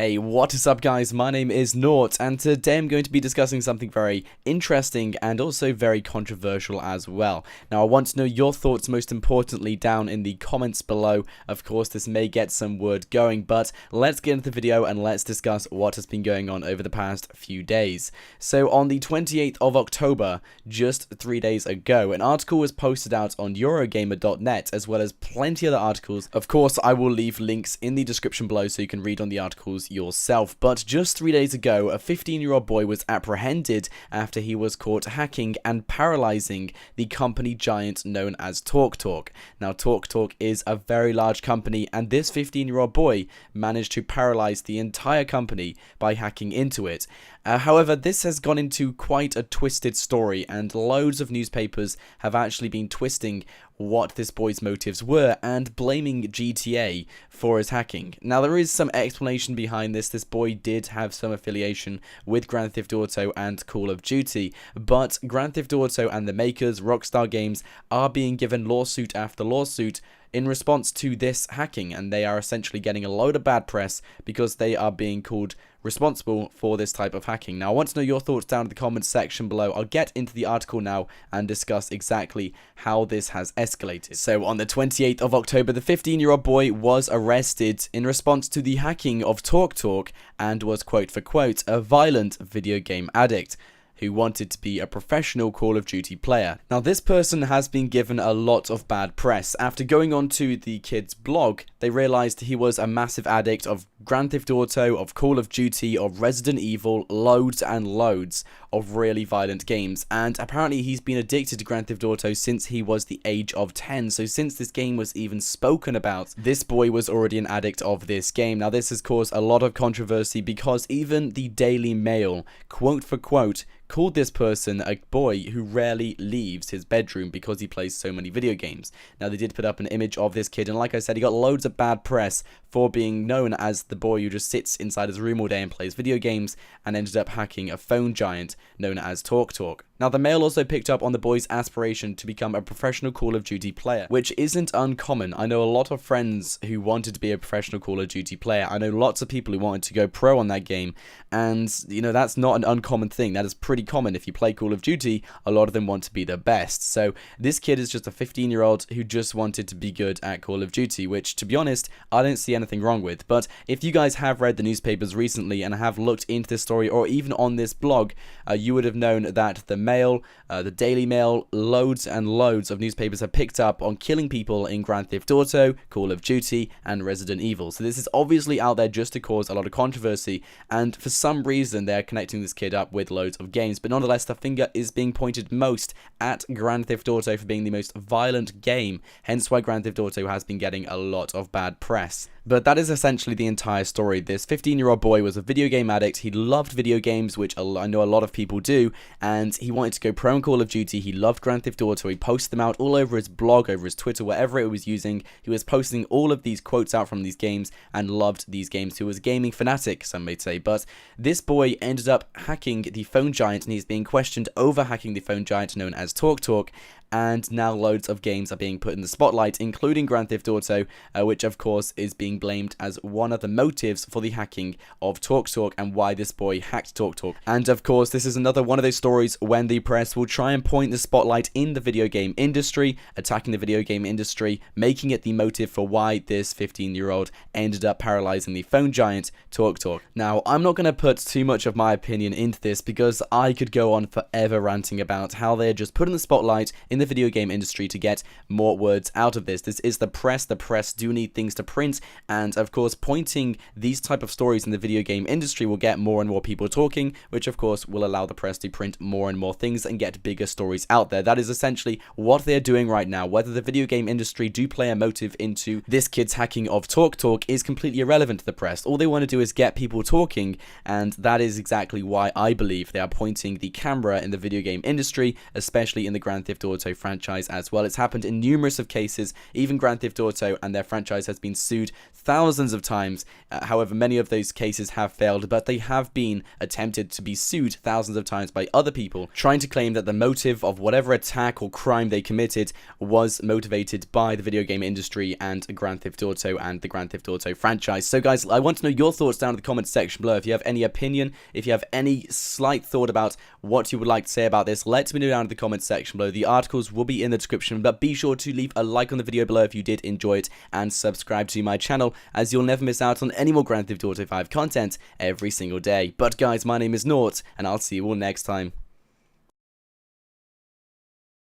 Hey, what is up guys? My name is Nort, and today I'm going to be discussing something very interesting and also very controversial as well. Now, I want to know your thoughts most importantly down in the comments below. Of course, this may get some word going, but let's get into the video and let's discuss what has been going on over the past few days. So, on the 28th of October, just 3 days ago, an article was posted out on Eurogamer.net, as well as plenty of other articles. Of course, I will leave links in the description below so you can read on the articles yourself, but just 3 days ago, a 15-year-old boy was apprehended after he was caught hacking and paralyzing the company giant known as TalkTalk. Now, TalkTalk is a very large company, and this 15-year-old boy managed to paralyze the entire company by hacking into it. However, this has gone into quite a twisted story, and loads of newspapers have actually been twisting what this boy's motives were and blaming GTA for his hacking. Now, there is some explanation behind this. This boy did have some affiliation with Grand Theft Auto and Call of Duty, but Grand Theft Auto and the makers, Rockstar Games, are being given lawsuit after lawsuit in response to this hacking, and they are essentially getting a load of bad press because they are being called responsible for this type of hacking. Now, I want to know your thoughts down in the comments section below. I'll get into the article now and discuss exactly how this has escalated. So, on the 28th of October, the 15-year-old boy was arrested in response to the hacking of TalkTalk and was, quote for quote, a violent video game addict who wanted to be a professional Call of Duty player. Now, this person has been given a lot of bad press. After going on to the kid's blog, they realized he was a massive addict of Grand Theft Auto, of Call of Duty, of Resident Evil, loads and loads of really violent games, and apparently he's been addicted to Grand Theft Auto since he was the age of 10, so since this game was even spoken about, this boy was already an addict of this game. Now, this has caused a lot of controversy because even the Daily Mail, quote for quote, called this person a boy who rarely leaves his bedroom because he plays so many video games. Now, they did put up an image of this kid, and like I said, he got loads of bad press for being known as the boy who just sits inside his room all day and plays video games, and ended up hacking a phone giant known as TalkTalk. Now, the Mail also picked up on the boy's aspiration to become a professional Call of Duty player, which isn't uncommon. I know a lot of friends who wanted to be a professional Call of Duty player. I know lots of people who wanted to go pro on that game, and, you know, that's not an uncommon thing. That is pretty common. If you play Call of Duty, a lot of them want to be the best. So, this kid is just a 15-year-old who just wanted to be good at Call of Duty, which, to be honest, I don't see anything wrong with. But if you guys have read the newspapers recently and have looked into this story, or even on this blog, you would have known that the Mail, the Daily Mail, loads and loads of newspapers have picked up on killing people in Grand Theft Auto, Call of Duty, and Resident Evil. So this is obviously out there just to cause a lot of controversy, and for some reason they're connecting this kid up with loads of games. But nonetheless, the finger is being pointed most at Grand Theft Auto for being the most violent game, hence why Grand Theft Auto has been getting a lot of bad press. But that is essentially the entire story. This 15-year-old boy was a video game addict. He loved video games, which I know a lot of people do, and he wanted to go pro in Call of Duty. He loved Grand Theft Auto. He posted them out all over his blog, over his Twitter, whatever it was using. He was posting all of these quotes out from these games and loved these games. He was a gaming fanatic, some may say. But this boy ended up hacking the phone giant, and he's being questioned over hacking the phone giant known as TalkTalk. And now loads of games are being put in the spotlight, including Grand Theft Auto, which of course is being blamed as one of the motives for the hacking of TalkTalk and why this boy hacked TalkTalk. And of course, this is another one of those stories when the press will try and point the spotlight in the video game industry, attacking the video game industry, making it the motive for why this 15-year-old ended up paralyzing the phone giant TalkTalk. Now, I'm not going to put too much of my opinion into this because I could go on forever ranting about how they're just putting the spotlight in the video game industry to get more words out of this. This is the press. The press do need things to print, and of course pointing these type of stories in the video game industry will get more and more people talking, which of course will allow the press to print more and more things and get bigger stories out there. That is essentially what they're doing right now. Whether the video game industry do play a motive into this kid's hacking of TalkTalk is completely irrelevant to the press. All they want to do is get people talking, and that is exactly why I believe they are pointing the camera in the video game industry, especially in the Grand Theft Auto Auto franchise as well. It's happened in numerous of cases, even Grand Theft Auto and their franchise has been sued thousands of times. However, many of those cases have failed, but they have been attempted to be sued thousands of times by other people, trying to claim that the motive of whatever attack or crime they committed was motivated by the video game industry and Grand Theft Auto and the Grand Theft Auto franchise. So guys, I want to know your thoughts down in the comments section below. If you have any opinion, if you have any slight thought about what you would like to say about this, let me know down in the comments section below. The articles will be in the description, but be sure to leave a like on the video below if you did enjoy it, and subscribe to my channel, as you'll never miss out on any more Grand Theft Auto 5 content every single day. But guys, my name is Nort, and I'll see you all next time.